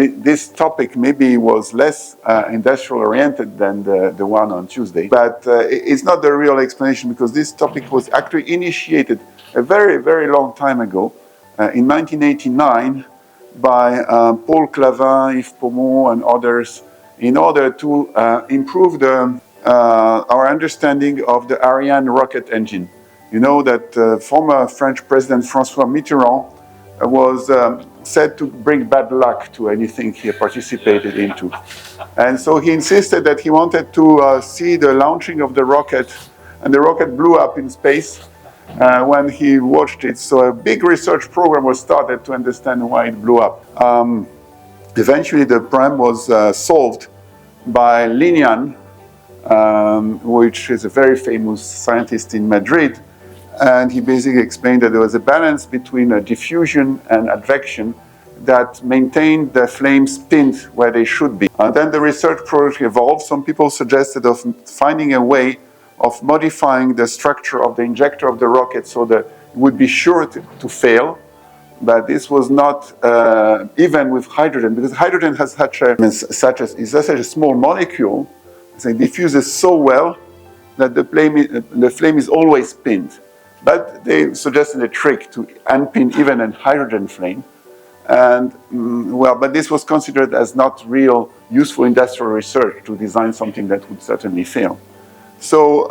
this topic maybe was less industrial oriented than the one on Tuesday, but it's not the real explanation, because this topic was actually initiated a very, very long time ago, in 1989, by Paul Clavin, Yves Pomont, and others, in order to improve our understanding of the Ariane rocket engine. You know that former French President François Mitterrand was said to bring bad luck to anything he participated into. And so he insisted that he wanted to see the launching of the rocket, and the rocket blew up in space when he watched it. So a big research program was started to understand why it blew up. Eventually the problem was solved by Linian, which is a very famous scientist in Madrid. And he basically explained that there was a balance between diffusion and advection that maintained the flames pinned where they should be. Then the research project evolved. Some people suggested of finding a way of modifying the structure of the injector of the rocket so that it would be sure to fail. But this was not even with hydrogen, because hydrogen has is such a small molecule, so it diffuses so well that the flame is always pinned. But they suggested a trick to unpin even a hydrogen flame. And well, but this was considered as not real useful industrial research to design something that would certainly fail. So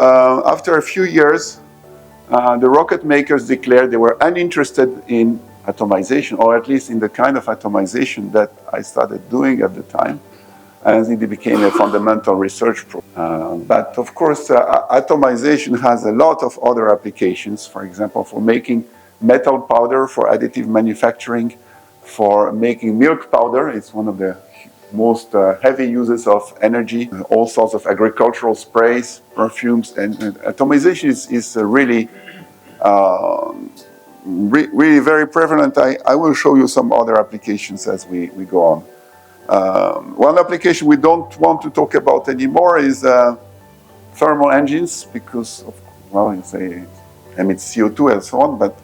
after a few years, the rocket makers declared they were uninterested in atomization, or at least in the kind of atomization that I started doing at the time. And it became a fundamental research program. But of course, atomization has a lot of other applications, for example, for making metal powder for additive manufacturing, for making milk powder. It's one of the most heavy uses of energy, all sorts of agricultural sprays, perfumes, and atomization is really, really very prevalent. I will show you some other applications as we go on. One application we don't want to talk about anymore is thermal engines, because of, well, you say emits CO2 and so on, but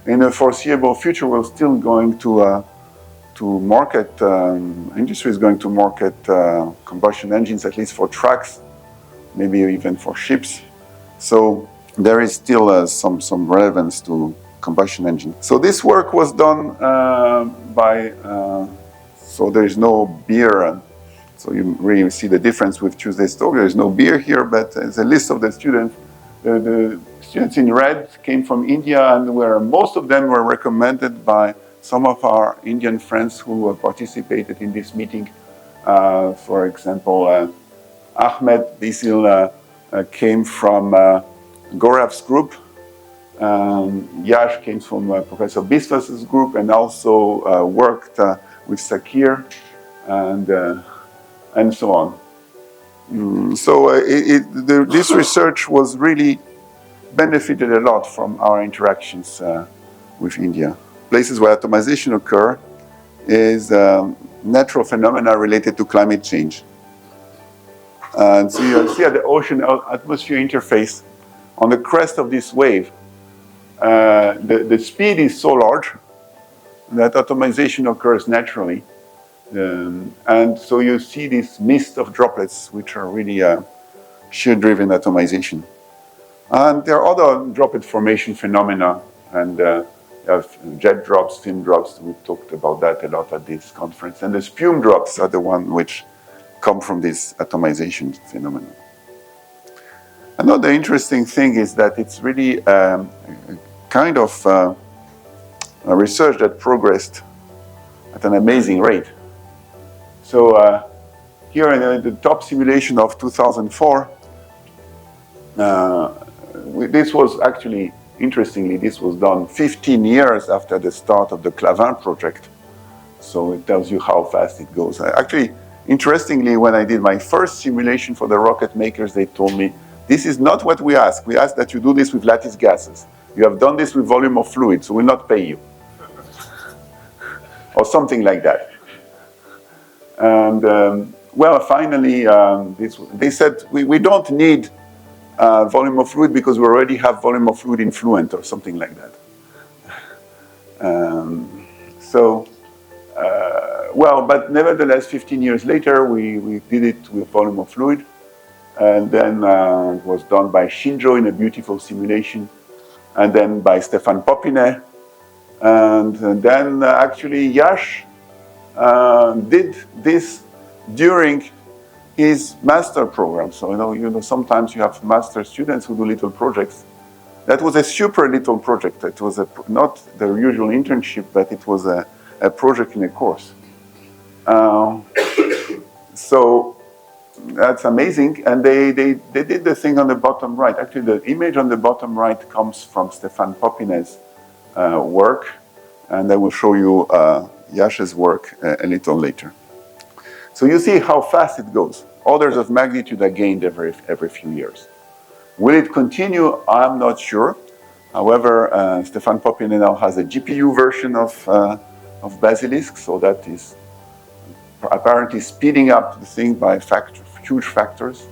in the foreseeable future we're still going to market, industry is going to market combustion engines, at least for trucks, maybe even for ships. So there is still some relevance to combustion engine. So this work was done so there is no beer, so you really see the difference with Tuesday's talk. There is no beer here, but there's a list of the students. The students in red came from India, and most of them were recommended by some of our Indian friends who participated in this meeting. For example, Ahmed Bisil came from Gaurav's group. Yash came from Professor Biswas's group, and also worked with Sakir and so on. This research was really benefited a lot from our interactions with India. Places where atomization occur is natural phenomena related to climate change. And so you see at the ocean-atmosphere interface, on the crest of this wave, the speed is so large that atomization occurs naturally. And so you see this mist of droplets, which are really shear-driven atomization. And there are other droplet formation phenomena, and jet drops, film drops. We talked about that a lot at this conference. And the spume drops are the ones which come from this atomization phenomenon. Another interesting thing is that it's really a kind of a research that progressed at an amazing rate. So here in the top simulation of 2004, this was actually, interestingly, this was done 15 years after the start of the Clavin project. So it tells you how fast it goes. Actually, interestingly, when I did my first simulation for the rocket makers, they told me, this is not what we ask. We ask that you do this with lattice gases. You have done this with volume of fluid, so we'll not pay you. Or something like that. And well, finally, they said, we don't need volume of fluid because we already have volume of fluid in Fluent or something like that. Well, but nevertheless, 15 years later, we did it with volume of fluid. And then it was done by Shinjo in a beautiful simulation. And then by Stephan Popine. And then actually Yash did this during his master program. So you know, sometimes you have master students who do little projects. That was a super little project. It was not the usual internship, but it was a project in a course. So that's amazing. And they did the thing on the bottom right. Actually, the image on the bottom right comes from Stephan Popine's work. And I will show you Yash's work a little later. So you see how fast it goes. Orders of magnitude are gained every few years. Will it continue? I'm not sure. However, Stephan Popine now has a GPU version of Basilisk, so that is apparently speeding up the thing by huge factors.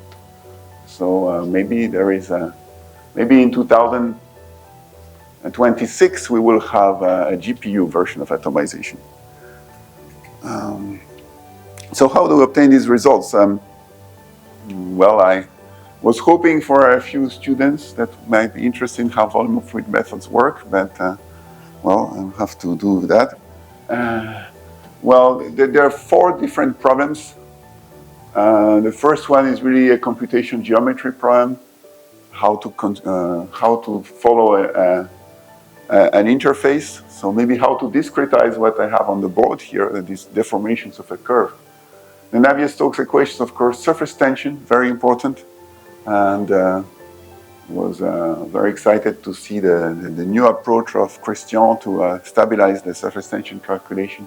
So maybe there is maybe in 2026 we will have a GPU version of atomization. So how do we obtain these results? Well, I was hoping for a few students that might be interested in how volume of fluid methods work, but well, I'll have to do that. Well, there are 4 different problems. The first one is really a computation geometry problem, how to follow an interface. So maybe how to discretize what I have on the board here, these deformations of a curve. The Navier-Stokes equations, of course, surface tension, very important. And was very excited to see the new approach of Christian to stabilize the surface tension calculation.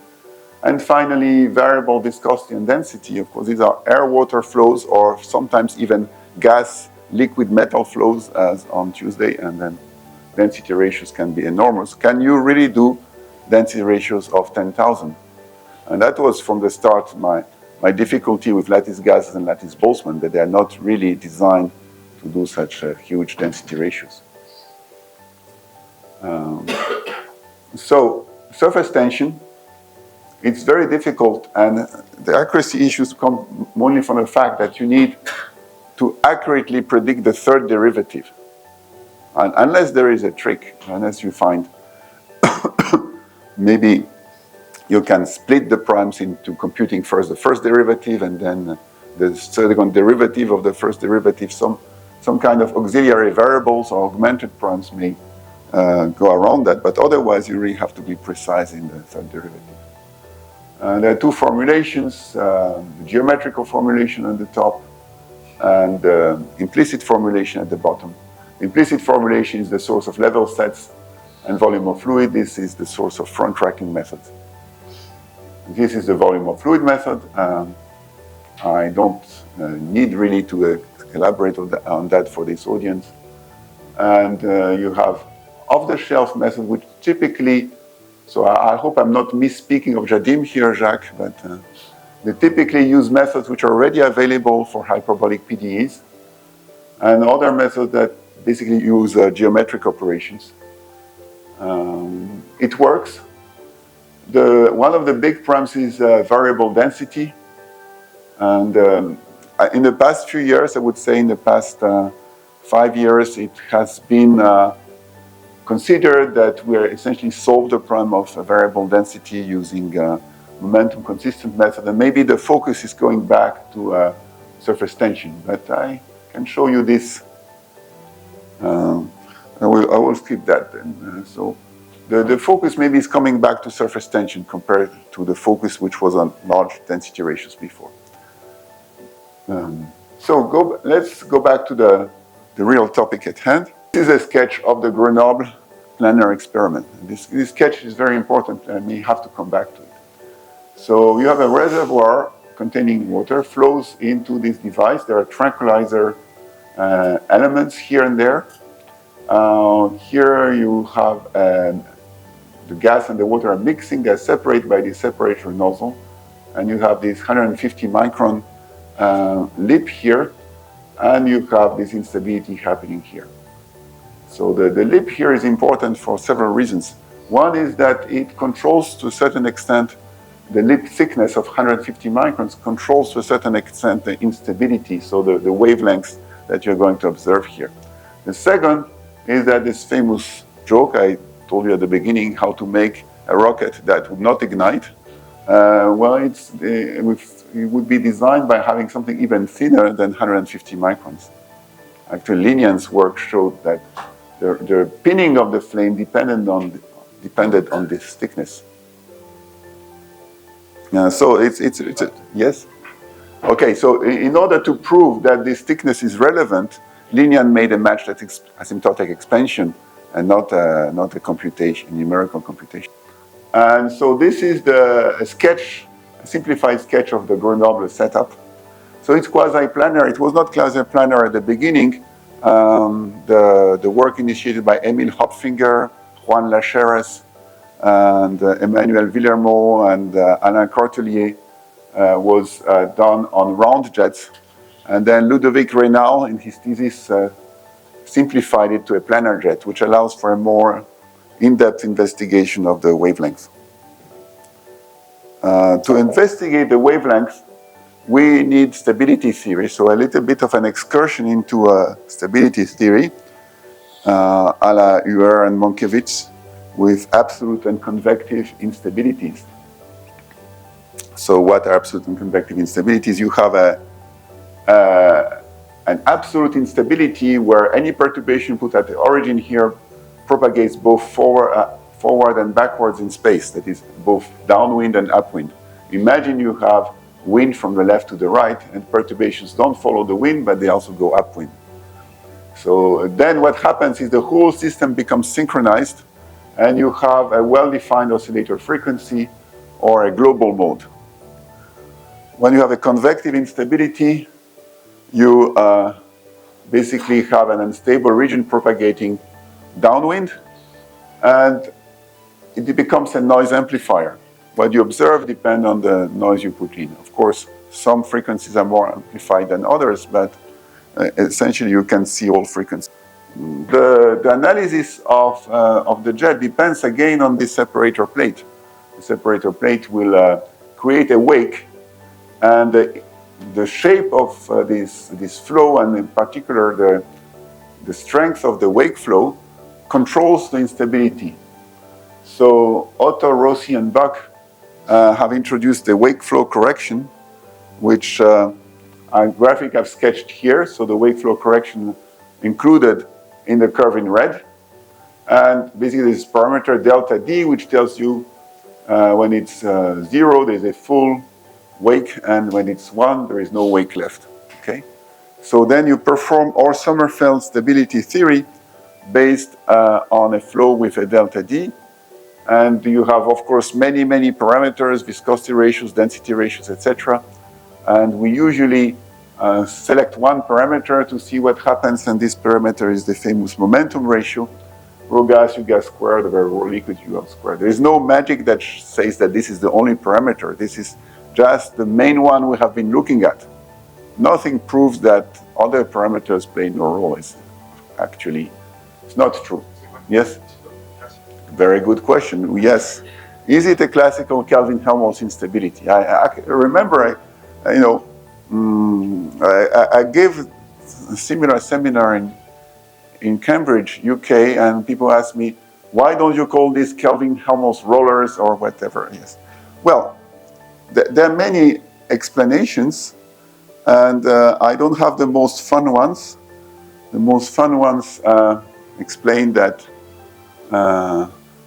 And finally, variable viscosity and density. Of course, these are air-water flows or sometimes even gas-liquid metal flows, as on Tuesday, and then density ratios can be enormous. Can you really do density ratios of 10,000? And that was from the start my difficulty with lattice gases and lattice Boltzmann, that they are not really designed to do such huge density ratios. So surface tension, it's very difficult, and the accuracy issues come only from the fact that you need to accurately predict the third derivative. And unless there is a trick, unless you find maybe you can split the primes into computing first the first derivative and then the second derivative of the first derivative. Some kind of auxiliary variables or augmented primes may go around that, but otherwise you really have to be precise in the third derivative. There are 2 formulations, the geometrical formulation on the top and the implicit formulation at the bottom. The implicit formulation is the source of level sets and volume of fluid. This is the source of front tracking methods. This is the volume of fluid method. I don't need really to elaborate on that for this audience. And you have off-the-shelf method, which typically, so I hope I'm not misspeaking of Jadim here, Jacques, but they typically use methods which are already available for hyperbolic PDEs, and other methods that basically use geometric operations. It works. One of the big problems is variable density. And in the past few years, I would say in the past 5 years, it has been considered that we are essentially solved the problem of variable density using momentum consistent method. And maybe the focus is going back to surface tension. But I can show you this. I will skip that then. So the focus maybe is coming back to surface tension compared to the focus which was on large density ratios before. So let's go back to the real topic at hand. This is a sketch of the Grenoble planar experiment. This sketch is very important and we have to come back to it. So you have a reservoir containing water, flows into this device. There are tranquilizer elements here and there. Here you have the gas and the water are mixing. They're separated by this separator nozzle. And you have this 150 micron lip here. And you have this instability happening here. So the lip here is important for several reasons. One is that it controls to a certain extent the lip thickness of 150 microns controls to a certain extent the instability, so the wavelengths that you're going to observe here. The second is that this famous joke I told you at the beginning, how to make a rocket that would not ignite. Well, it would be designed by having something even thinner than 150 microns. Actually, Linian's work showed that the pinning of the flame depended on this thickness. So it's yes? Okay, so in order to prove that this thickness is relevant, Linian made a matched asymptotic expansion and not a computation, numerical computation. And so this is a simplified sketch of the Grenoble setup. So it's quasi-planar. It was not quasi-planar at the beginning. The work initiated by Émile Hopfinger, Juan Lacheres, and Emmanuel Villermo and Alain Cortelier was done on round jets. And then Ludovic Reynal, in his thesis, simplified it to a planar jet, which allows for a more in-depth investigation of the wavelength. To investigate the wavelength, we need stability theory, so a little bit of an excursion into stability theory, a la Uher and Mankiewicz, with absolute and convective instabilities. So what are absolute and convective instabilities? You have an absolute instability where any perturbation put at the origin here propagates both forward and backwards in space, that is both downwind and upwind. Imagine you have wind from the left to the right, and perturbations don't follow the wind, but they also go upwind. So then what happens is the whole system becomes synchronized, and you have a well-defined oscillator frequency or a global mode. When you have a convective instability, you basically have an unstable region propagating downwind, and it becomes a noise amplifier. What you observe depends on the noise you put in. Of course, some frequencies are more amplified than others, but essentially you can see all frequencies. The analysis of the jet depends again on the separator plate. The separator plate will create a wake, and the shape of this flow, and in particular the strength of the wake flow, controls the instability. So Otto, Rossi, and Buck have introduced the wake flow correction, which a graphic I've sketched here. So the wake flow correction included in the curve in red. And basically this parameter delta D, which tells you when it's 0, there's a full wake, and when it's 1, there is no wake left. Okay? So then you perform Orr-Sommerfeld stability theory based on a flow with a delta D. And you have, of course, many parameters, viscosity ratios, density ratios, etc. And we usually select one parameter to see what happens, and this parameter is the famous momentum ratio, rho gas, U gas squared over rho liquid, U squared. There is no magic that says that this is the only parameter. This is just the main one we have been looking at. Nothing proves that other parameters play no role. It's not true. Yes? Very good question. Yes. Is it a classical Kelvin-Helmholtz instability? I remember, I gave a similar seminar in Cambridge, UK, and people asked me, why don't you call this Kelvin-Helmholtz rollers or whatever? Yes. Well, there are many explanations, and I don't have the most fun ones. The most fun ones explain that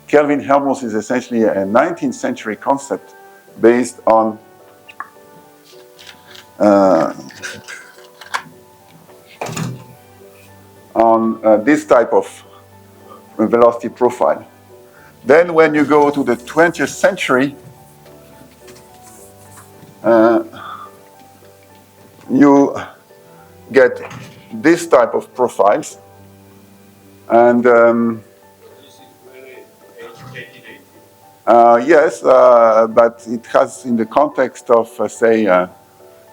Kelvin-Helmholtz is essentially a 19th century concept based on this type of velocity profile. Then when you go to the 20th century, you get this type of profiles, and yes, but it has, in the context of, say,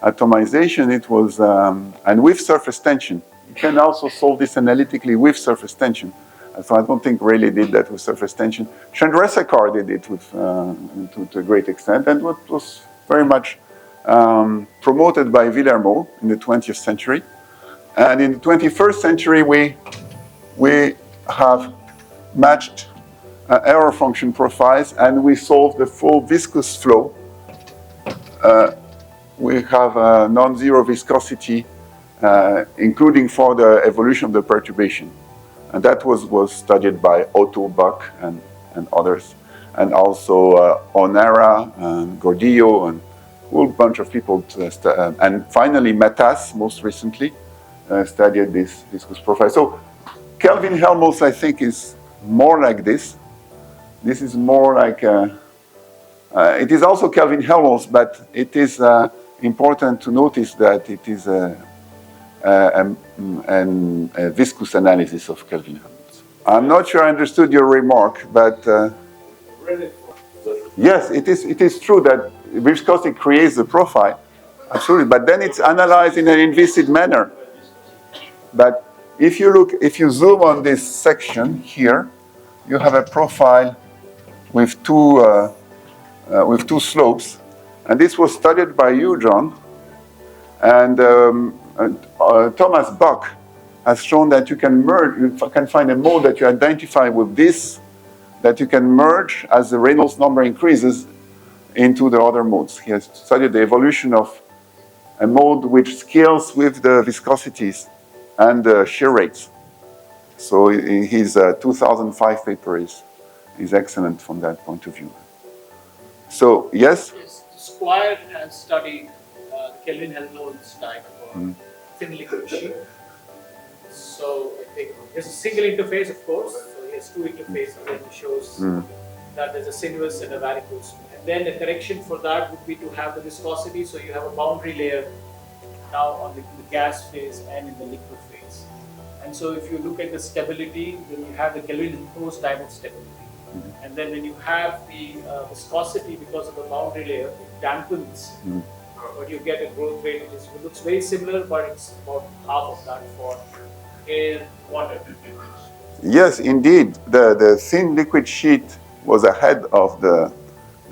atomization, it was, and with surface tension. You can also solve this analytically with surface tension. So I don't think Rayleigh did that with surface tension. Chandrasekhar did it with, to a great extent, and what was very much promoted by Villermo in the 20th century. And in the 21st century, we have matched error function profiles, and we solved the full viscous flow. We have a non-zero viscosity, including for the evolution of the perturbation. And that was studied by Otto, Buck, and others. And also Onara and Gordillo and a whole bunch of people. And finally, Matas, most recently, studied this viscous profile. So Kelvin-Helmholtz, I think, is more like this. This is more like, it is also Kelvin-Helmholtz, but it is important to notice that it is a viscous analysis of Kelvin-Helmholtz. I'm not sure I understood your remark, but yes, it is true that viscosity creates the profile, absolutely, but then it's analyzed in an inviscid manner. But if you zoom on this section here, you have a profile with two slopes, and this was studied by you, John, and Thomas Buck has shown that you can merge, you can find a mode that you identify with this, that you can merge as the Reynolds number increases into the other modes. He has studied the evolution of a mode which scales with the viscosities and the shear rates. So his 2005 paper is excellent from that point of view. So, yes? Yes, Squire has studied the Kelvin-Helmholtz type of thin liquid sheet. So I think there's a single interface, of course. So he has two interfaces, and he shows that there's a sinuous and a varicose. And then the correction for that would be to have the viscosity, so you have a boundary layer now on the gas phase and in the liquid phase. And so if you look at the stability, then you have the Kelvin-Helmholtz type of stability. And then when you have the viscosity, because of the boundary layer, it dampens, but you get a growth rate which looks very similar, but it's about half of that for air, water. Yes, indeed. The thin liquid sheet was ahead of the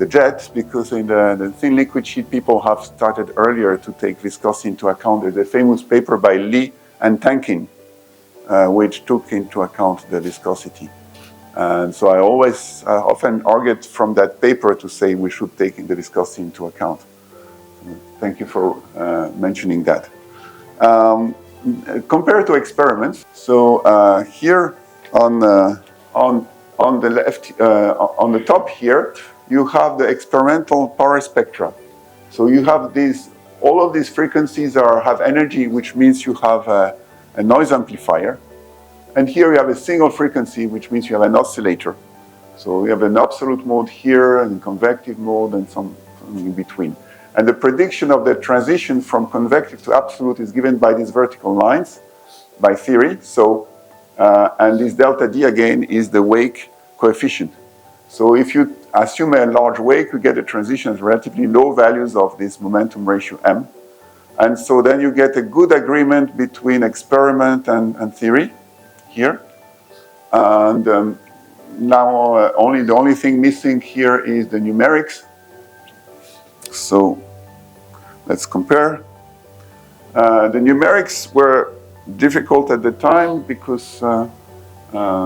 jet, because in the thin liquid sheet, people have started earlier to take viscosity into account. There's a famous paper by Lee and Tankin, which took into account the viscosity. And so I often argued from that paper to say we should take the viscosity into account. Thank you for mentioning that. Compared to experiments, so here on the left, on the top here, you have the experimental power spectra. So you have these, all of these frequencies have energy, which means you have a noise amplifier. And here you have a single frequency, which means you have an oscillator. So we have an absolute mode here, and convective mode, and some in between. And the prediction of the transition from convective to absolute is given by these vertical lines, by theory. So, and this delta D again is the wake coefficient. So if you assume a large wake, you get a transition at relatively low values of this momentum ratio M. And so then you get a good agreement between experiment and theory here. And now the only thing missing here is the numerics. So let's compare. The numerics were difficult at the time because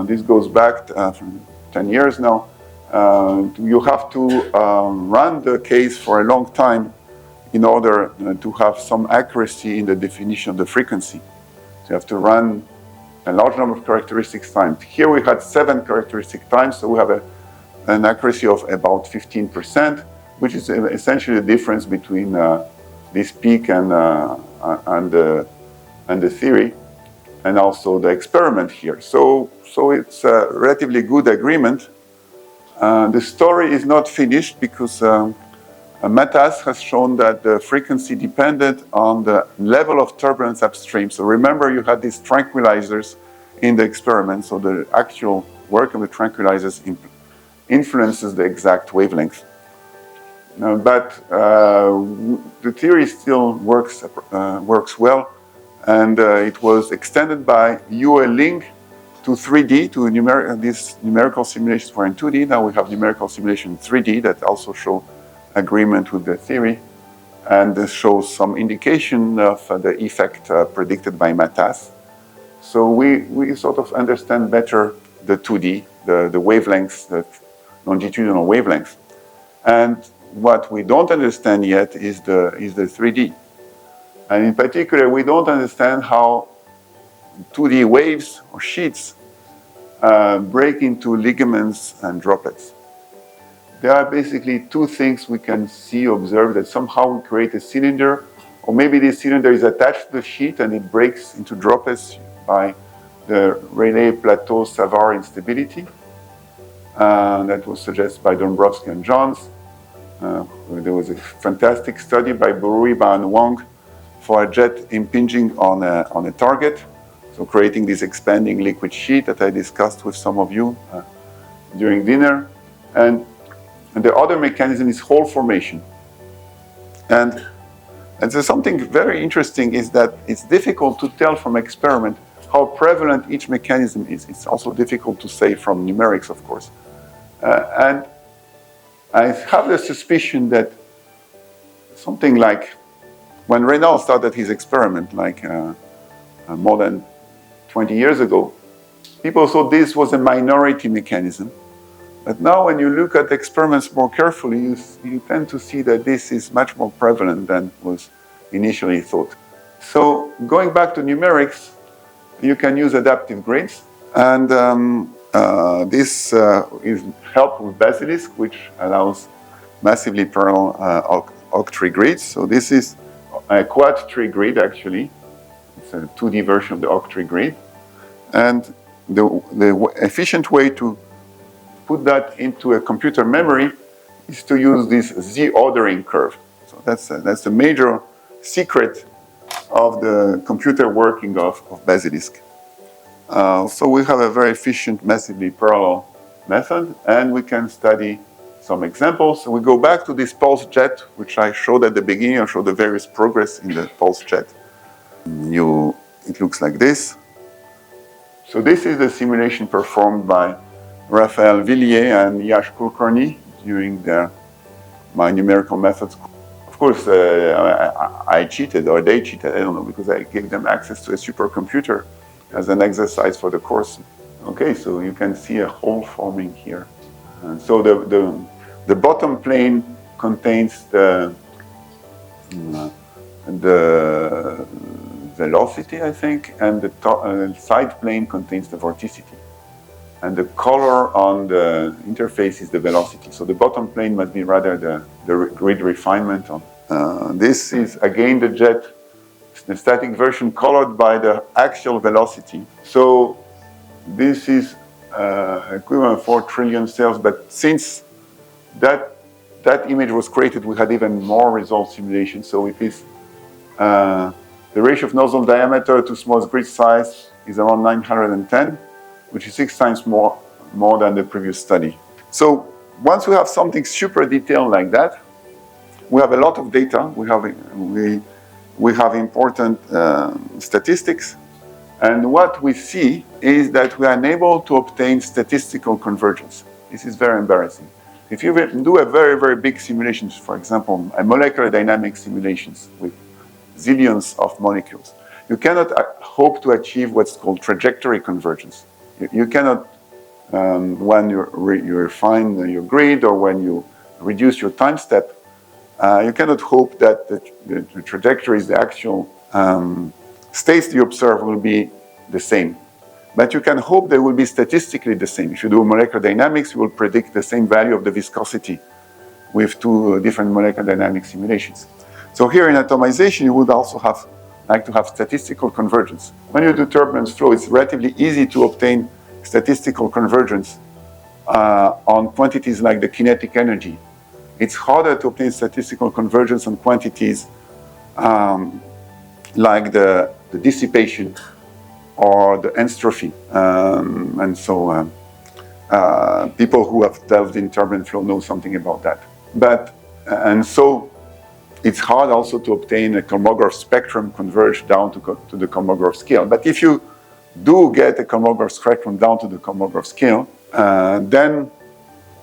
this goes back 10 years now. You have to run the case for a long time in order to have some accuracy in the definition of the frequency. So you have to run a large number of characteristics times. Here we had 7 characteristic times, so we have an accuracy of about 15%, which is essentially the difference between this peak and the theory, and also the experiment here. So it's a relatively good agreement. The story is not finished because Matas has shown that the frequency depended on the level of turbulence upstream. So remember, you had these tranquilizers in the experiment, so the actual work of the tranquilizers influences the exact wavelength. But the theory still works well, and it was extended by Yue Ling to 3D, to these numerical simulations were in 2D. Now we have numerical simulation in 3D that also show agreement with the theory. And this shows some indication of the effect predicted by Matas. So we sort of understand better the 2D, the wavelengths, the longitudinal wavelengths. And what we don't understand yet is the 3D. And in particular, we don't understand how 2D waves or sheets break into ligaments and droplets. There are basically two things we can see, observe, that somehow we create a cylinder, or maybe this cylinder is attached to the sheet and it breaks into droplets by the Rayleigh-Plateau-Savart instability. That was suggested by Dombrowski and Johns. There was a fantastic study by Boruiba and Wang for a jet impinging on a target, so creating this expanding liquid sheet that I discussed with some of you during dinner. And the other mechanism is hole formation. And there's something very interesting is that it's difficult to tell from experiment how prevalent each mechanism is. It's also difficult to say from numerics, of course. And I have the suspicion that something like when Reynolds started his experiment, like more than 20 years ago, people thought this was a minority mechanism. But now when you look at experiments more carefully, you tend to see that this is much more prevalent than was initially thought. So going back to numerics, you can use adaptive grids. And this is helped with Basilisk, which allows massively parallel octree grids. So this is a quad-tree grid, actually. It's a 2D version of the octree grid. And the efficient way to put that into a computer memory is to use this Z-ordering curve. So that's the major secret of the computer working of Basilisk. So we have a very efficient, massively parallel method, and we can study some examples. So we go back to this pulse jet, which I showed at the beginning. I showed the various progress in the pulse jet. It looks like this. So this is the simulation performed by Raphael Villiers and Yash Kulkarni during my numerical methods. Of course, I cheated, or they cheated, I don't know, because I gave them access to a supercomputer as an exercise for the course. Okay, so you can see a hole forming here. And so the bottom plane contains the velocity, I think, and the side plane contains the vorticity. And the color on the interface is the velocity. So the bottom plane must be rather the grid refinement. This is, again, the jet, the static version colored by the axial velocity. So this is equivalent 4 trillion cells, but since that image was created, we had even more resolved simulation. So it is the ratio of nozzle diameter to smallest grid size is around 910, which is 6 times more than the previous study. So once we have something super detailed like that, we have a lot of data. We have important statistics. And what we see is that we are unable to obtain statistical convergence. This is very embarrassing. If you do a very, very big simulations, for example, a molecular dynamic simulations with zillions of molecules, you cannot hope to achieve what's called trajectory convergence. You cannot, when you refine your grid or when you reduce your time step, you cannot hope that the trajectories, the actual states you observe will be the same. But you can hope they will be statistically the same. If you do molecular dynamics, you will predict the same value of the viscosity with two different molecular dynamic simulations. So here in atomization, you would also like to have statistical convergence. When you do turbulence flow, it's relatively easy to obtain statistical convergence on quantities like the kinetic energy. It's harder to obtain statistical convergence on quantities like the dissipation or the entropy. And so people who have delved in turbulent flow know something about that. And so it's hard also to obtain a Kolmogorov spectrum converged down to the Kolmogorov scale. But if you do get a cosmograph spectrum down to the cosmograph scale, then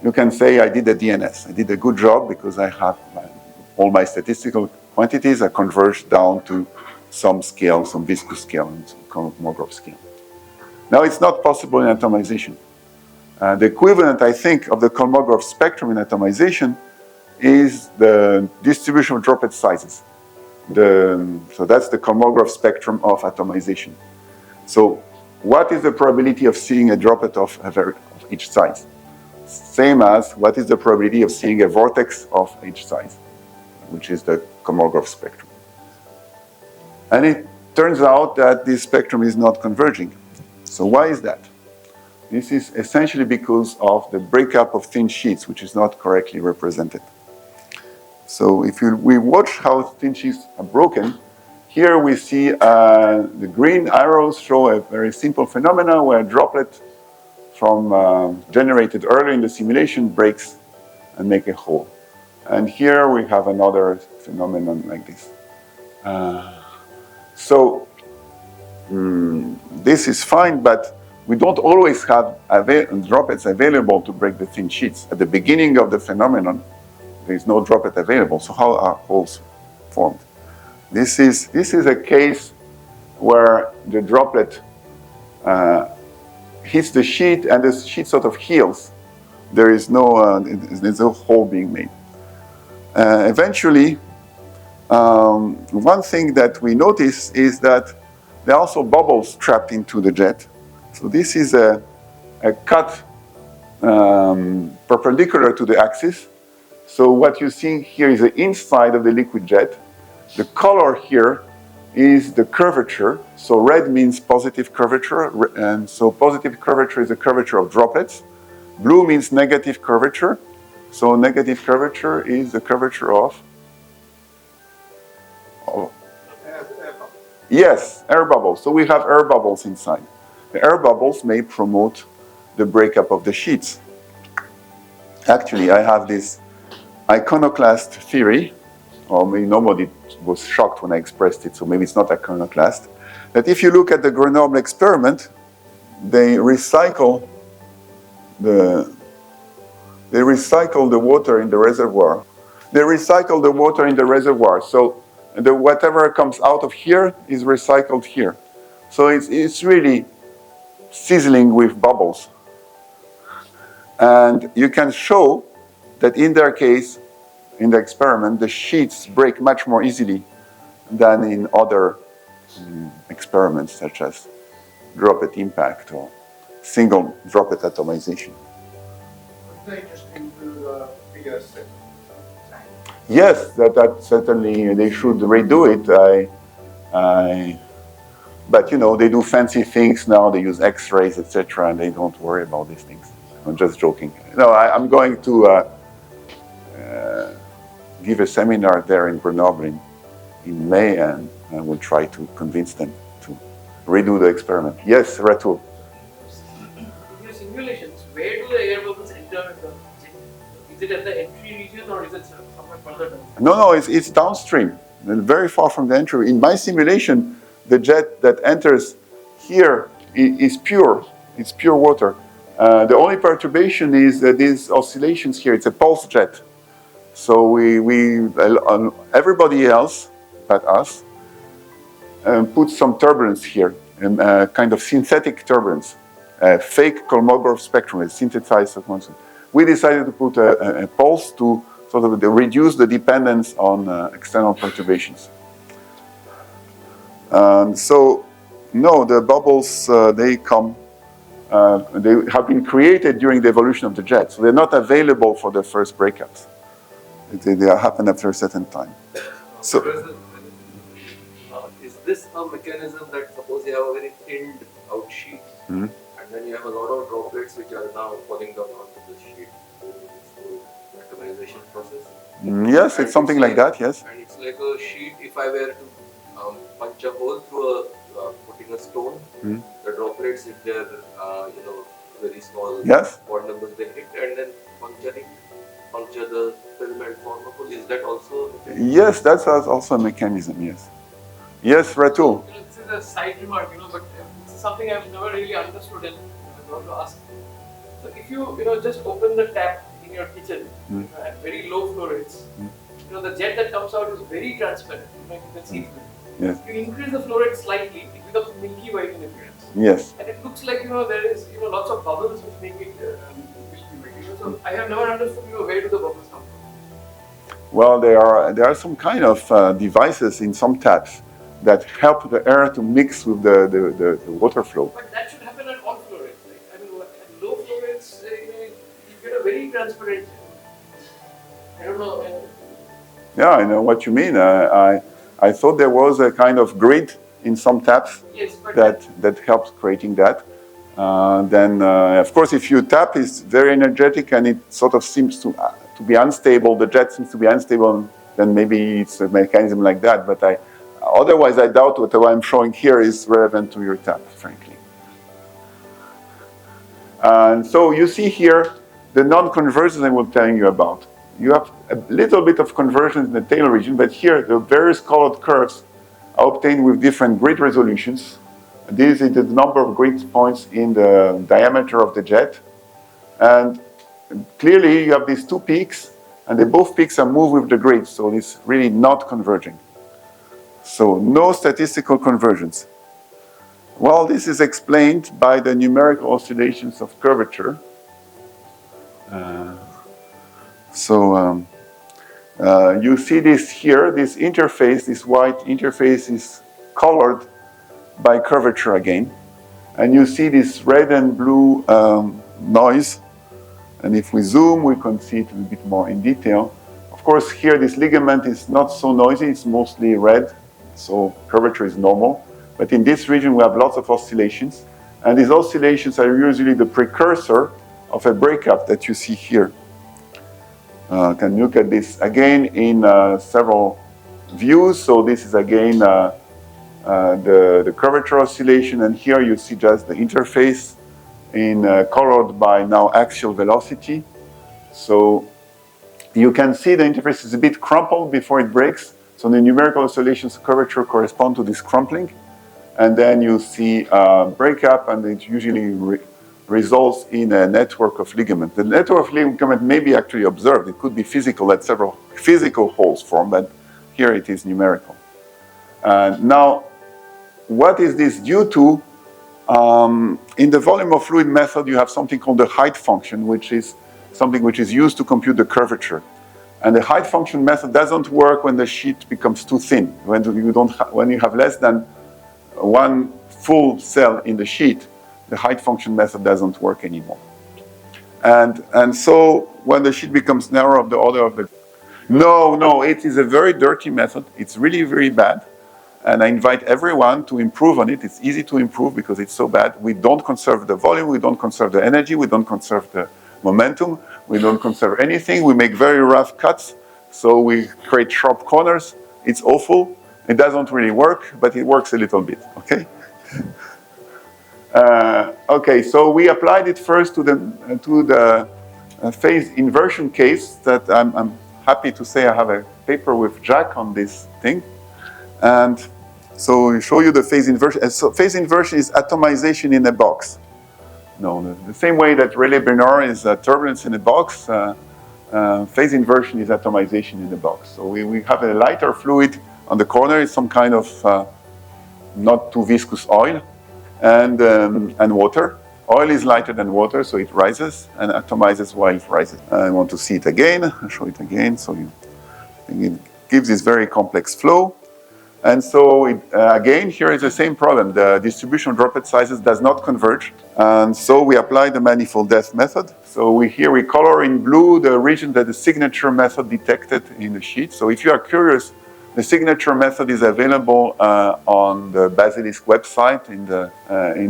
you can say I did a DNS. I did a good job because I have all my statistical quantities are converged down to some scale, some viscous scale, and some cosmograph scale. Now, it's not possible in atomization. The equivalent, I think, of the cosmograph spectrum in atomization is the distribution of droplet sizes. So that's the cosmograph spectrum of atomization. So what is the probability of seeing a droplet of each size? Same as what is the probability of seeing a vortex of each size, which is the cosmograph spectrum. And it turns out that this spectrum is not converging. So why is that? This is essentially because of the breakup of thin sheets, which is not correctly represented. So if we watch how thin sheets are broken, here we see the green arrows show a very simple phenomena where a droplet from generated early in the simulation breaks and make a hole. And here we have another phenomenon like this. This is fine, but we don't always have droplets available to break the thin sheets. At the beginning of the phenomenon, there is no droplet available. So how are holes formed? This is a case where the droplet hits the sheet and the sheet sort of heals. There's no hole being made. Eventually, one thing that we notice is that there are also bubbles trapped into the jet. So this is a cut perpendicular to the axis. So what you see here is the inside of the liquid jet. The color here is the curvature. So red means positive curvature, and so positive curvature is the curvature of droplets. Blue means negative curvature. So negative curvature is the curvature of yes, air bubbles. So we have air bubbles inside. The air bubbles may promote the breakup of the sheets. Actually, I have this iconoclast theory, or maybe nobody was shocked when I expressed it, so maybe it's not iconoclast, that if you look at the Grenoble experiment, they recycle the water in the reservoir. They recycle the water in the reservoir. So whatever comes out of here is recycled here. So it's really sizzling with bubbles. And you can show that in their case, in the experiment, the sheets break much more easily than in other experiments, such as droplet impact or single droplet atomization. Very interesting to figure out. Yes, that certainly they should redo it. But you know, they do fancy things now. They use X-rays, etc., and they don't worry about these things. I'm just joking. No, I'm going to give a seminar there in Grenoble in May, and I will try to convince them to redo the experiment. Yes, Ratu. In your simulations, where do the air bubbles enter? Is it at the entry region or is it somewhere further down? No, it's downstream, very far from the entry. In my simulation, the jet that enters here is pure. It's pure water. The only perturbation is these oscillations here. It's a pulse jet. So everybody else but us put some turbulence here, kind of synthetic turbulence, fake cosmograph spectrum, a synthesized constant. We decided to put a pulse to sort of reduce the dependence on external perturbations. So, no, the bubbles, they have been created during the evolution of the jet, so they're not available for the first breakups. They happen after a certain time. So, is this a mechanism that suppose you have a very thinned out sheet, and then you have a lot of droplets which are now falling down onto the sheet during this whole atomization process? Yes, it's something like that, yes. And it's like a sheet, if I were to punch a hole through putting a stone, the droplets, if they're very small, yes, odd numbers, they hit, and then puncture the film and form a hole. Is that also? Yes, that's also a mechanism. Yes. Yes, Ratu. This is a side remark, but something I've never really understood and I want to ask. So if you just open the tap in your kitchen at very low flow rates, the jet that comes out is very transparent. You can see through it. Yes. If you increase the flow rate slightly, it becomes milky white in appearance. Yes. And it looks like there is lots of bubbles which make it milky white. So I have never understood where do the bubbles come from. Well, there are some kind of devices in some taps that help the air to mix with the water flow. But that should happen at all flow rates, right? I mean, at low flow rates, you get a very transparent. I don't know. Yeah, I know what you mean. I thought there was a kind of grid in some taps that helps creating that. Then, of course, if your tap is very energetic and it sort of seems to be unstable, the jet seems to be unstable, then maybe it's a mechanism like that. But otherwise, I doubt what I'm showing here is relevant to your tap, frankly. And so you see here the non-convergence I was telling you about. You have a little bit of convergence in the tail region, but here the various colored curves are obtained with different grid resolutions. This is the number of grid points in the diameter of the jet. And clearly you have these two peaks, and both peaks are moved with the grid, so it's really not converging. So no statistical convergence. Well, this is explained by the numerical oscillations of curvature. You see this here, this interface, this white interface is colored by curvature again. And you see this red and blue noise. And if we zoom, we can see it a bit more in detail. Of course, here this ligament is not so noisy, it's mostly red, so curvature is normal. But in this region, we have lots of oscillations. And these oscillations are usually the precursor of a breakup that you see here. Can look at this again in several views. So this is again the curvature oscillation, and here you see just the interface in colored by now axial velocity. So you can see the interface is a bit crumpled before it breaks. So the numerical oscillations of curvature correspond to this crumpling. And then you see breakup, and it usually results in a network of ligament. The network of ligament may be actually observed. It could be physical, that several physical holes form, but here it is numerical. Now, what is this due to? In the volume of fluid method, you have something called the height function, which is something which is used to compute the curvature. And the height function method doesn't work when the sheet becomes too thin. When you have less than one full cell in the sheet, the height function method doesn't work anymore. And so when the sheet becomes narrow of the order of the... No, it is a very dirty method. It's really very bad. And I invite everyone to improve on it. It's easy to improve because it's so bad. We don't conserve the volume, we don't conserve the energy, we don't conserve the momentum, we don't conserve anything. We make very rough cuts, so we create sharp corners. It's awful. It doesn't really work, but it works a little bit, okay? Okay, so we applied it first to the phase inversion case that I'm happy to say I have a paper with Jack on this thing. And so we show you the phase inversion. So phase inversion is atomization in a box. No, the same way that Rayleigh-Bernard is turbulence in a box, phase inversion is atomization in the box. So we have a lighter fluid on the corner. It's some kind of not too viscous oil and water. Oil is lighter than water, so it rises and atomizes while it rises. I want to see it again. I'll show it again. So it gives this very complex flow. And so, again, here is the same problem. The distribution of droplet sizes does not converge. And so we apply the manifold depth method. So here we color in blue the region that the signature method detected in the sheet. So if you are curious, the signature method is available on the Basilisk website in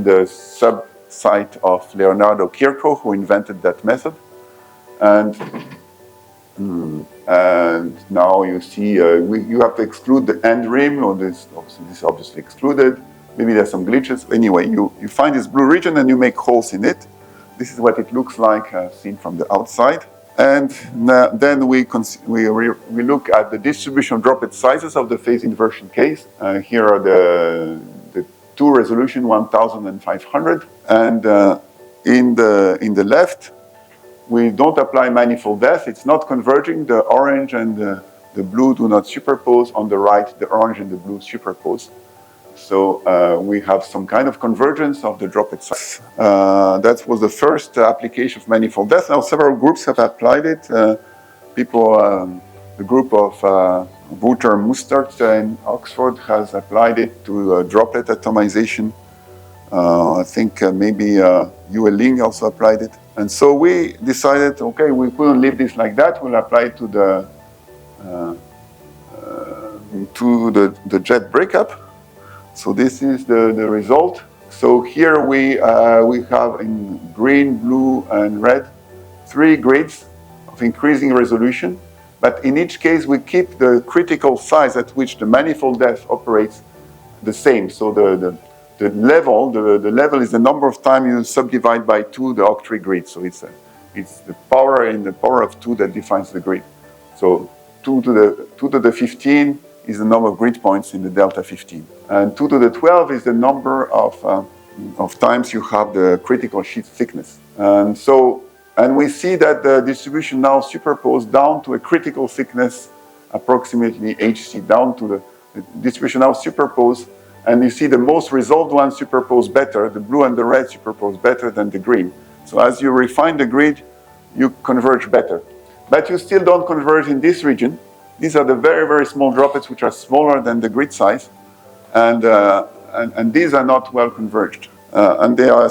the sub-site of Leonardo Kirchhoff, who invented that method. And now you see you have to exclude the end rim, or this is obviously excluded. Maybe there's some glitches. Anyway, you find this blue region and you make holes in it. This is what it looks like seen from the outside. And then we look at the distribution of droplet sizes of the phase inversion case. Here are the two resolution, 1500. And in the left, we don't apply manifold depth. It's not converging. The orange and the blue do not superpose. On the right, the orange and the blue superpose. So we have some kind of convergence of the droplet size. That was the first application of manifold depth. Now several groups have applied it. The group of Wouter Mustert in Oxford has applied it to droplet atomization. I think maybe Yue Ling also applied it. And so we decided, okay, we couldn't leave this like that. We'll apply it to the jet breakup. So this is the result. So here we have in green, blue, and red 3 grids of increasing resolution. But in each case, we keep the critical size at which the manifold depth operates the same. So the level is the number of times you subdivide by 2 the octree grid. So it's the power in the power of 2 that defines the grid. So 2 to the 15 is the number of grid points in the delta 15. And 2 to the 12 is the number of times you have the critical sheet thickness. And we see that the distribution now superposed down to a critical thickness, approximately HC, down to the distribution now superposed. And you see the most resolved one superpose better, the blue and the red superpose better than the green. So as you refine the grid, you converge better. But you still don't converge in this region. These are the very, very small droplets which are smaller than the grid size. And these are not well converged. And they are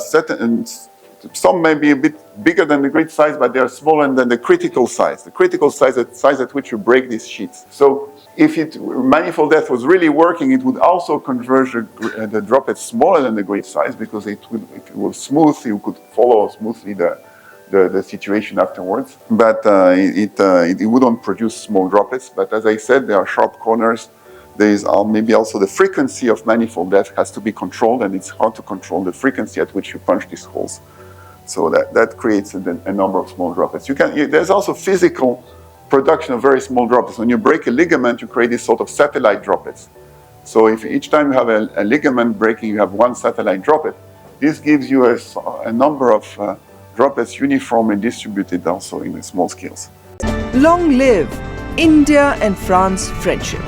some may be a bit bigger than the grid size, but they are smaller than the critical size. The critical size, the size at which you break these sheets. So if manifold depth was really working, it would also converge the droplets smaller than the grid size, because it was smooth. You could follow smoothly the situation afterwards. But it wouldn't produce small droplets. But as I said, there are sharp corners. There is maybe also the frequency of manifold depth has to be controlled, and it's hard to control the frequency at which you punch these holes. So that creates a number of small droplets. There's also physical production of very small droplets. When you break a ligament, you create these sort of satellite droplets. So if each time you have a ligament breaking, you have one satellite droplet, this gives you a number of droplets uniformly distributed also in the small scales. Long live India and France friendship.